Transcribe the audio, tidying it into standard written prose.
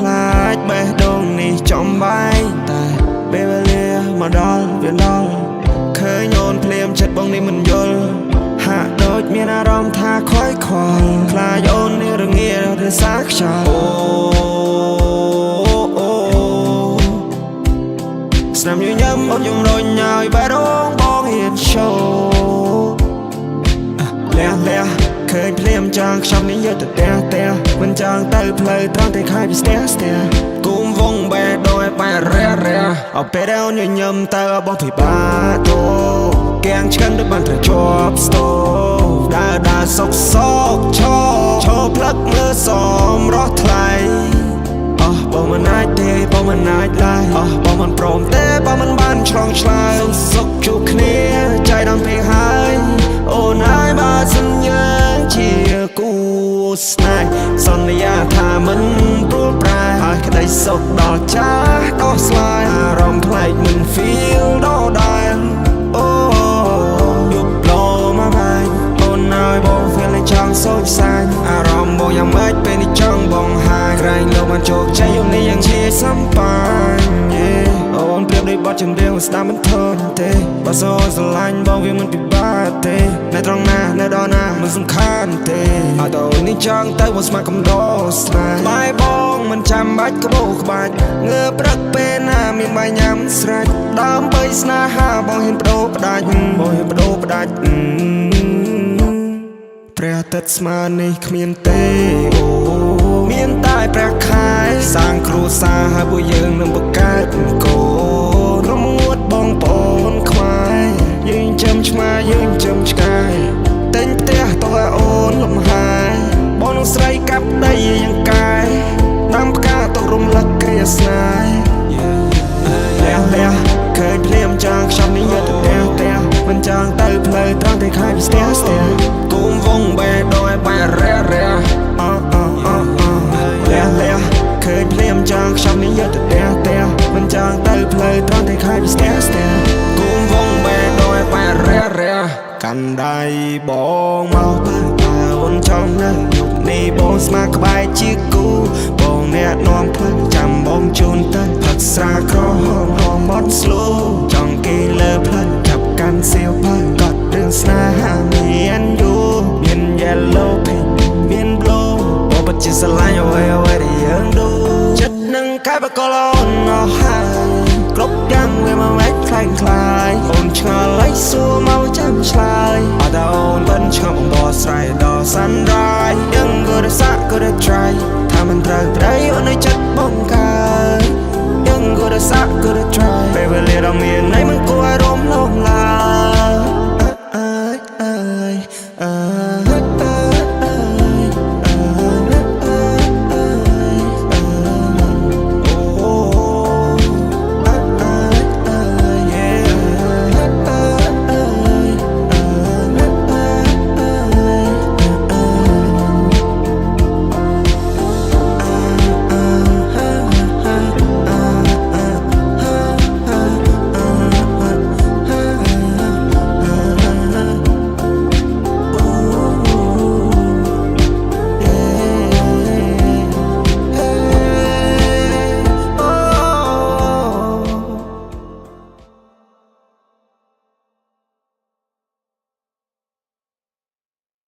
ខ្លាចបេះដូងនេះចំបាយតែពេលវេលាមកដល់វាដល់ឃើញអូនភ្លាមចិត្តបងនេះមិនយល់ហាក់ដូចមានអារម្មណ៍ថាខ្វាយខ្វល់ខ្លាចអូននេះរងាឬសាខ្យល់ស្នាមញញឹមអូនយំរុញឲ្យបេះដូងបងហ៊ានឈោលះឃើញភ្លាមចង់ខ្ចប់នេះយកទៅផ្ទះមិនចង់ទៅផ្លូវត្រង់តែខាយពីស្ទះគុំវងបេះដូងឲ្យបែររះអពេលដែលអូនញញឹមទៅបោះពិបាកតោកៀងឆ្កឹងដូចបានប្រជាប់ស្ទោដើរសុកឈោផ្លឹកមើលសមរស់ថ្លៃបងមិនអាចទេបងមិនអាចឡើយបងមិនព្រមទេបងមិនបានឆ្លងឆ្លើយសុខជួបគ្នាใจដំពេកហើយអូនហើយបានសន្យាជាគូស្នេហ៍សន្យាថាមិនព្រួលប្រែហើយក្តីសុខដល់ចាស់ដោះស្លាយអារម្មណ៍ប្លែកមិន feel ដល់ដែរអូយប់លោមកបាយអូនហើយបង feel ចង់សូចសាញអារម្មណ៍បងយ៉ាងម៉េចពេលនេះចង់បងហាយក្រែងលោកបានជោគជ័យយំនេះយ៉ាងជាសំបានអូនប្រៀបដូចបទចម្រៀងស្ដាប់មិនធន់ទេបើសូនស្រឡាញ់បងវាមិនពិបាកទេនៅត្រង់ណានៅដល់ណាមិនសំខាន់ទេឲ្យតើអូននេះចង់ទៅមកស្មាក់កំដោស្នេហ៍បាយបងមិនចាំបាច់ក្បោក្បាច់ងើព្រឹកពេលណាមានបាយញ៉ាំស្រេចដើម្បីស្នេហាបងហ៊ានបដូរផ្ដាច់ព្រះអាទិត្យស្មើនេះគ្មានទេអូមានតែព្រះខែសាងគ្រួសារហើយពួកយើងនឹងបង្កើតកូនរមួតបងប្អូនខ្មែរយើងចាំឆ្មាយើងចាំឆ្កែទិញផ្ទះតោះឲ្យអូនលំហាយបងនឹងស្រីកាប់ដីយ៉ាងកាយដាំផ្កាទុករំលឹកគ្រាស្នេហ៍លះឃើញភ្លាមចង់ខ្ចប់នេះយកទៅផ្ទះមិនចង់ទៅផ្លូវត្រង់តែខាយពីស្ទះគុំវងបេះដូងឲ្យបែររះលះឃើញភ្លាមចង់ខ្ចប់នេះយកទៅផ្ទះមិនចង់ទៅផ្លូវត្រង់តែខាយពីស្ទះគុំវងបេះដូងឲ្យបែររះកាន់ដៃបងមកទៅអូនចង់នៅយប់នេះបងស្មាក្បែរជាគូបងអ្នកនាំផ្លូវចាំបងជូនទៅផឹកស្រាក្រហមហមបត់ស្លូចង់គេលើផ្លូវចាប់កាន់សៀវភៅកត់រឿងស្នេហាមានយូមាន yellow pink មាន blue បងពិតជាស្រឡាញ់អ្វីដែលយើងដូចិត្តនឹងកាយបកលអូនអស់ហើយគ្រប់យ៉ាងវាមកមិនខ្លាំងខ្លាយអូនឆ្ងល់ហើយសួរមកចាំឆ្លើយអត់អូនបិនឆ្ងល់បងបោះស្រ័យដល់ sunrise យើងក៏រសាក់ក៏ try ថាមិនត្រូវ